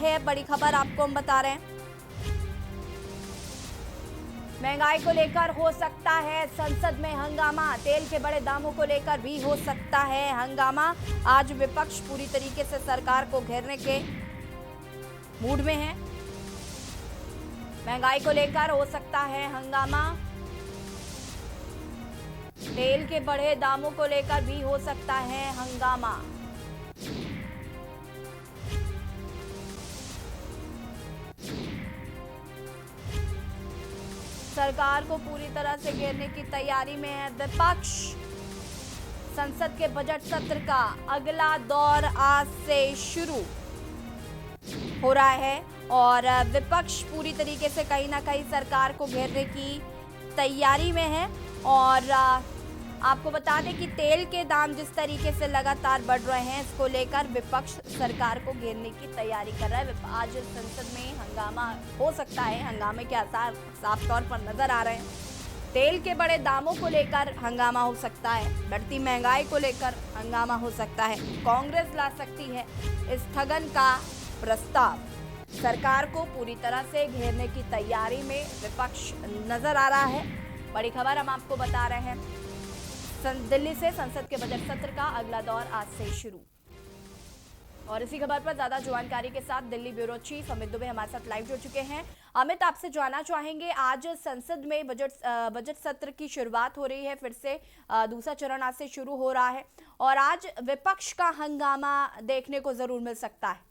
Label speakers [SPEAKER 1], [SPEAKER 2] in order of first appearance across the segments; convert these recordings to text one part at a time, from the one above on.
[SPEAKER 1] है बड़ी खबर आपको हम बता रहे हैं। महंगाई को लेकर हो सकता है संसद में हंगामा, तेल के बड़े दामों को लेकर भी हो सकता है हंगामा। आज विपक्ष पूरी तरीके से सरकार को घेरने के मूड में है। महंगाई को लेकर हो सकता है हंगामा, तेल के बढ़े दामों को लेकर भी हो सकता है हंगामा। सरकार को पूरी तरह से घेरने की तैयारी में है विपक्ष। संसद के बजट सत्र का अगला दौर आज से शुरू हो रहा है और विपक्ष पूरी तरीके से कहीं ना कहीं सरकार को घेरने की तैयारी में है। और आपको बता दें कि तेल के दाम जिस तरीके से लगातार बढ़ रहे हैं, इसको लेकर विपक्ष सरकार को घेरने की तैयारी कर रहा है। आज संसद में हंगामा हो सकता है, हंगामे के आसार साफ तौर पर नजर आ रहे हैं। तेल के बड़े दामों को लेकर हंगामा हो सकता है, बढ़ती महंगाई को लेकर हंगामा हो सकता है। कांग्रेस ला सकती है स्थगन का प्रस्ताव। सरकार को पूरी तरह से घेरने की तैयारी में विपक्ष नजर आ रहा है। बड़ी खबर हम आपको बता रहे हैं, दिल्ली से संसद के बजट सत्र का अगला दौर आज से शुरू। और इसी खबर पर ज्यादा जानकारी के साथ दिल्ली ब्यूरो चीफ अमित दुबे हमारे साथ लाइव जुड़ चुके हैं। अमित, आपसे जानना चाहेंगे, आज संसद में बजट सत्र की शुरुआत हो रही है, फिर से दूसरा चरण आज से शुरू हो रहा है और आज विपक्ष का हंगामा देखने को जरूर मिल सकता है।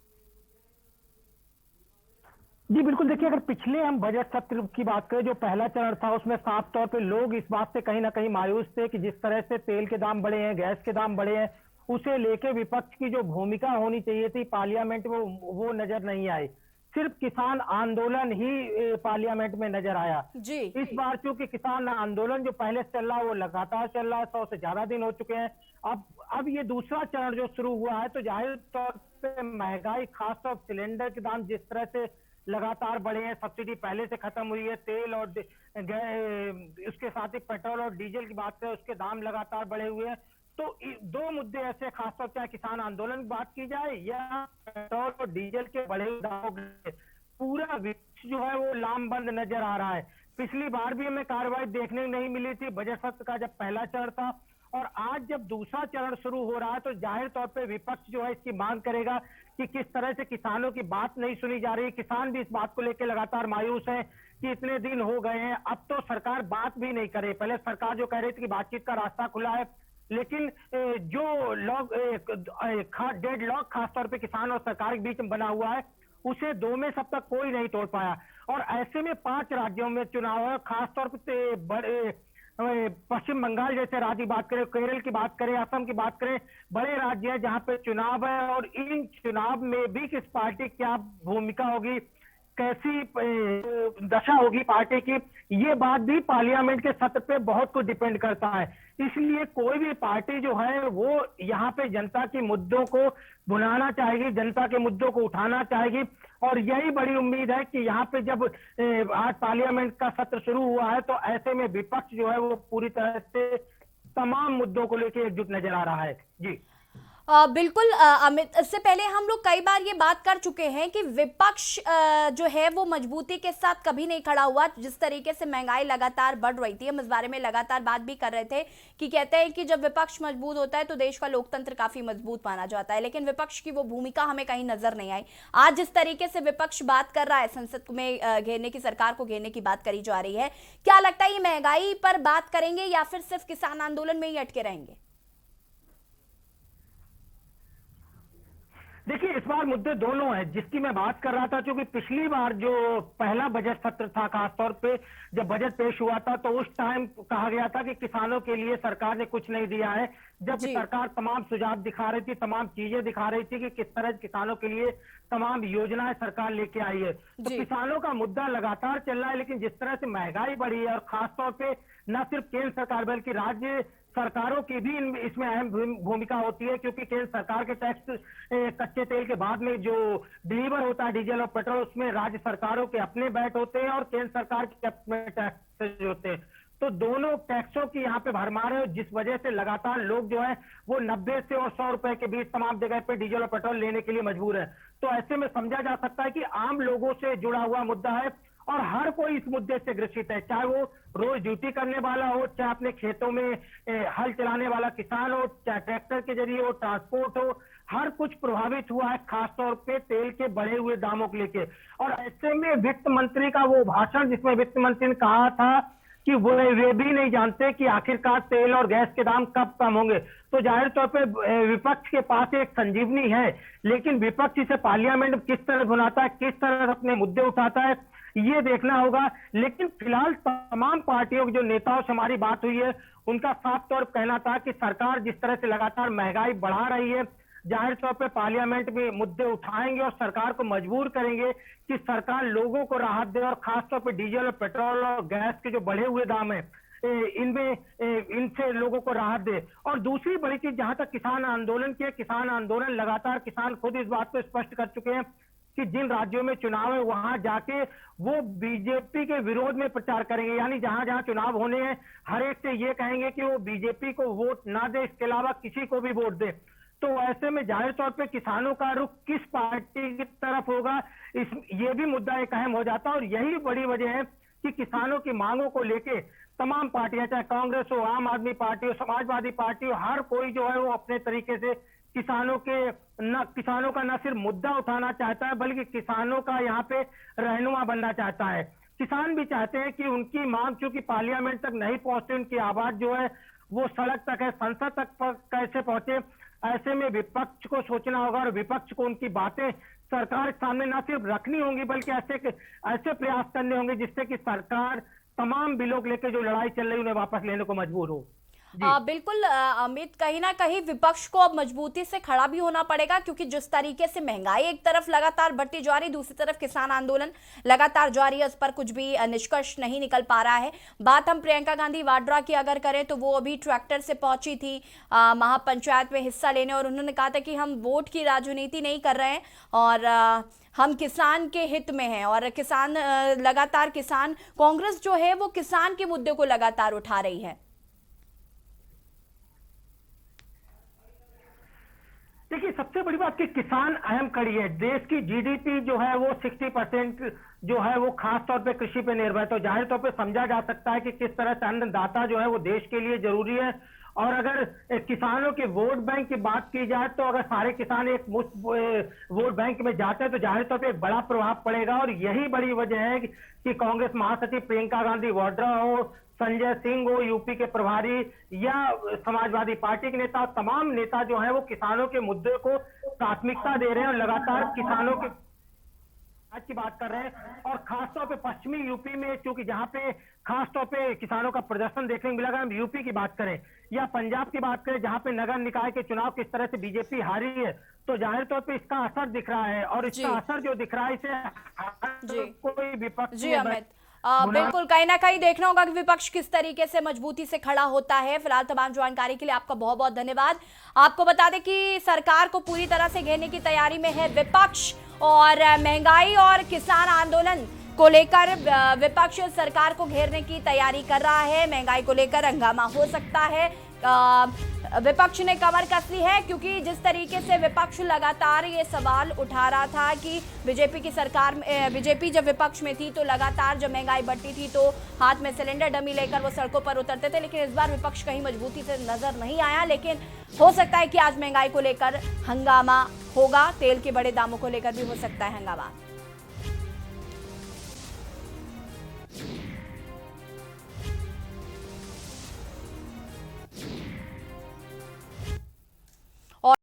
[SPEAKER 2] जी बिल्कुल, देखिए अगर पिछले हम बजट सत्र की बात करें, जो पहला चरण था उसमें साफ तौर पे लोग इस बात से कहीं ना कहीं मायूस थे कि जिस तरह से तेल के दाम बढ़े हैं, गैस के दाम बढ़े हैं, उसे लेके विपक्ष की जो भूमिका होनी चाहिए थी पार्लियामेंट में वो नजर नहीं आई। सिर्फ किसान आंदोलन ही पार्लियामेंट में नजर आया।
[SPEAKER 1] जी।
[SPEAKER 2] इस बार चूंकि किसान आंदोलन जो पहले से चल रहा है वो लगातार चल रहा है, 100 से ज्यादा दिन हो चुके हैं। अब ये दूसरा चरण जो शुरू हुआ है, तो जाहिर तौर पर महंगाई, खासतौर सिलेंडर के दाम जिस तरह से लगातार बढ़े हैं, सब्सिडी पहले से खत्म हुई है, तेल और उसके साथ ही पेट्रोल और डीजल की बात करें उसके दाम लगातार बढ़े हुए हैं। तो दो मुद्दे ऐसे, खासतौर चाहे किसान आंदोलन की बात की जाए या पेट्रोल और डीजल के बढ़े हुए दामों के, पूरा विपक्ष जो है वो लामबंद नजर आ रहा है। पिछली बार भी हमें कार्रवाई देखने नहीं मिली थी बजट सत्र का जब पहला चरण था, और आज जब दूसरा चरण शुरू हो रहा है तो जाहिर तौर पे विपक्ष जो है इसकी मांग करेगा कि किस तरह से किसानों की बात नहीं सुनी जा रही। किसान भी इस बात को लेकर लगातार मायूस है कि इतने दिन हो गए हैं, अब तो सरकार बात भी नहीं करे। पहले सरकार जो कह रही थी कि बातचीत का रास्ता खुला है, लेकिन जो डेडलॉक खासतौर पे किसान और सरकार के बीच में बना हुआ है, उसे 2 में सब तक कोई नहीं तोड़ पाया। और ऐसे में 5 राज्यों में चुनाव है, खासतौर पे बड़े पश्चिम बंगाल जैसे राज्य की बात करें, केरल की बात करें, असम की बात करें, बड़े राज्य हैं जहां पे चुनाव है। और इन चुनाव में भी किस पार्टी क्या भूमिका होगी, कैसी दशा होगी पार्टी की, ये बात भी पार्लियामेंट के सत्र पे बहुत कुछ डिपेंड करता है। इसलिए कोई भी पार्टी जो है वो यहाँ पे जनता के मुद्दों को भुनाना चाहेगी, जनता के मुद्दों को उठाना चाहेगी। और यही बड़ी उम्मीद है कि यहाँ पे जब आज पार्लियामेंट का सत्र शुरू हुआ है, तो ऐसे में विपक्ष जो है वो पूरी तरह से तमाम मुद्दों को लेकर एकजुट नजर आ रहा है। जी
[SPEAKER 1] बिल्कुल अमित, इससे पहले हम लोग कई बार ये बात कर चुके हैं कि विपक्ष जो है वो मजबूती के साथ कभी नहीं खड़ा हुआ। जिस तरीके से महंगाई लगातार बढ़ रही थी, हम इस बारे में लगातार बात भी कर रहे थे कि कहते हैं कि जब विपक्ष मजबूत होता है तो देश का लोकतंत्र काफी मजबूत माना जाता है, लेकिन विपक्ष की वो भूमिका हमें कहीं नजर नहीं आई। आज जिस तरीके से विपक्ष बात कर रहा है, संसद में घेरने की, सरकार को घेरने की बात करी जा रही है, क्या लगता है ये महंगाई पर बात करेंगे या फिर सिर्फ किसान आंदोलन में ही अटके रहेंगे?
[SPEAKER 2] देखिए इस बार मुद्दे दोनों हैं जिसकी मैं बात कर रहा था। क्योंकि पिछली बार जो पहला बजट सत्र था, खासतौर पे जब बजट पेश हुआ था, तो उस टाइम कहा गया था कि किसानों के लिए सरकार ने कुछ नहीं दिया है, जबकि सरकार तमाम सुझाव दिखा रही थी, तमाम चीजें दिखा रही थी कि किस तरह किसानों के लिए तमाम योजनाएं सरकार लेके आई है। तो किसानों का मुद्दा लगातार चल रहा है, लेकिन जिस तरह से महंगाई बढ़ी है और खासतौर पे न सिर्फ केंद्र सरकार बल्कि राज्य सरकारों की भी इसमें अहम भूमिका होती है। क्योंकि केंद्र सरकार के टैक्स, कच्चे तेल के बाद में जो डिलीवर होता है डीजल और पेट्रोल, उसमें राज्य सरकारों के अपने बैट होते हैं और केंद्र सरकार के अपने टैक्स होते हैं। तो दोनों टैक्सों की यहाँ पे भरमार है, जिस वजह से लगातार लोग जो है वो 90 से और 100 रुपए के बीच तमाम जगह पे डीजल और पेट्रोल लेने के लिए मजबूर है। तो ऐसे में समझा जा सकता है कि आम लोगों से जुड़ा हुआ मुद्दा है और हर कोई इस मुद्दे से ग्रसित है, चाहे वो रोज ड्यूटी करने वाला हो, चाहे अपने खेतों में हल चलाने वाला किसान हो, चाहे ट्रैक्टर के जरिए हो, ट्रांसपोर्ट हो, हर कुछ प्रभावित हुआ है, खासतौर पे तेल के बढ़े हुए दामों को लेके। और ऐसे में वित्त मंत्री का वो भाषण जिसमें वित्त मंत्री ने कहा था कि वे भी नहीं जानते कि आखिरकार तेल और गैस के दाम कब कम होंगे, तो जाहिर तौर पे विपक्ष के पास एक संजीवनी है, लेकिन विपक्ष इसे पार्लियामेंट में किस तरह भुनाता है, किस तरह अपने मुद्दे उठाता है, ये देखना होगा। लेकिन फिलहाल तमाम पार्टियों के जो नेताओं से हमारी बात हुई है, उनका साफ तौर पर कहना था कि सरकार जिस तरह से लगातार महंगाई बढ़ा रही है, जाहिर तौर पे पार्लियामेंट में मुद्दे उठाएंगे और सरकार को मजबूर करेंगे कि सरकार लोगों को राहत दे और खासतौर पे डीजल और पेट्रोल और गैस के जो बढ़े हुए दाम है इनमें इनसे लोगों को राहत दे। और दूसरी बड़ी चीज जहां तक किसान आंदोलन की है, किसान आंदोलन लगातार किसान खुद इस बात को स्पष्ट कर चुके हैं कि जिन राज्यों में चुनाव है वहां जाके वो बीजेपी के विरोध में प्रचार करेंगे, यानी जहां जहां चुनाव होने हैं हर एक से ये कहेंगे कि वो बीजेपी को वोट ना दे, इसके अलावा किसी को भी वोट दे। तो ऐसे में जाहिर तौर पे किसानों का रुख किस पार्टी की तरफ होगा, ये भी मुद्दा एक अहम हो जाता है। और यही बड़ी वजह है कि किसानों की मांगों को लेके तमाम पार्टियां, चाहे कांग्रेस हो, आम आदमी पार्टी हो, समाजवादी पार्टी हो, हर कोई जो है वो अपने तरीके से किसानों का न सिर्फ मुद्दा उठाना चाहता है बल्कि किसानों का यहाँ पे रहनुमा बनना चाहता है। किसान भी चाहते हैं कि उनकी मांग चूंकि पार्लियामेंट तक नहीं पहुंचती, उनकी आवाज जो है वो सड़क तक है, संसद तक कैसे पहुंचे। ऐसे में विपक्ष को सोचना होगा और विपक्ष को उनकी बातें सरकार के सामने न सिर्फ रखनी होंगी बल्कि ऐसे प्रयास करने होंगे जिससे कि सरकार तमाम बिलों को लेकर जो लड़ाई चल रही है उन्हें वापस लेने को मजबूर हो।
[SPEAKER 1] बिल्कुल अमित, कहीं ना कहीं विपक्ष को अब मजबूती से खड़ा भी होना पड़ेगा, क्योंकि जिस तरीके से महंगाई एक तरफ लगातार बढ़ती जा रही, दूसरी तरफ किसान आंदोलन लगातार जारी है, उस पर कुछ भी निष्कर्ष नहीं निकल पा रहा है। बात हम प्रियंका गांधी वाड्रा की अगर करें तो वो अभी ट्रैक्टर से पहुंची थी महापंचायत में हिस्सा लेने, और उन्होंने कहा था कि हम वोट की राजनीति नहीं कर रहे हैं और हम किसान के हित में हैं। और किसान लगातार कांग्रेस जो है वो किसान के मुद्दे को लगातार उठा रही है।
[SPEAKER 2] देखिए, सबसे बड़ी बात कि किसान अहम कड़ी है। देश की जीडीपी जो है वो 60% जो है वो खास तौर पे कृषि पे निर्भर है, तो जाहिर तौर पे समझा जा सकता है कि किस तरह से अन्नदाता जो है वो देश के लिए जरूरी है। और अगर किसानों के वोट बैंक की बात की जाए तो अगर सारे किसान एक मुश्त वोट बैंक में जाते हैं तो जाहिर तौर पे एक बड़ा प्रभाव पड़ेगा। और यही बड़ी वजह है कि कांग्रेस महासचिव प्रियंका गांधी वाड्रा हो, संजय सिंह हो यूपी के प्रभारी, या समाजवादी पार्टी के नेता, तमाम नेता जो है वो किसानों के मुद्दे को प्राथमिकता दे रहे हैं और लगातार किसानों के आज की बात कर रहे हैं। और खासतौर पे पश्चिमी यूपी में, क्योंकि जहां पे खासतौर पे किसानों का प्रदर्शन देखने को मिला, अगर हम यूपी की बात करें या पंजाब की बात करें जहां पे नगर निकाय के चुनाव किस तरह से बीजेपी हारी है, तो जाहिर तौर पे इसका असर दिख रहा है। और इसका असर जो दिख रहा है इसे कोई विपक्ष
[SPEAKER 1] बिल्कुल कहीं ना कहीं देखना होगा कि विपक्ष किस तरीके से मजबूती से खड़ा होता है। फिलहाल तमाम जानकारी के लिए आपका बहुत बहुत धन्यवाद। आपको बता दें कि सरकार को पूरी तरह से घेरने की तैयारी में है विपक्ष, और महंगाई और किसान आंदोलन को लेकर विपक्ष सरकार को घेरने की तैयारी कर रहा है। महंगाई को लेकर हंगामा हो सकता है, विपक्ष ने कमर कस ली है, क्योंकि जिस तरीके से विपक्ष लगातार ये सवाल उठा रहा था कि बीजेपी की सरकार में, बीजेपी जब विपक्ष में थी तो लगातार जब महंगाई बढ़ती थी तो हाथ में सिलेंडर डमी लेकर वो सड़कों पर उतरते थे, लेकिन इस बार विपक्ष कहीं मजबूती से नजर नहीं आया। लेकिन हो सकता है कि आज महंगाई को लेकर हंगामा होगा, तेल के बड़े दामों को लेकर भी हो सकता है हंगामा।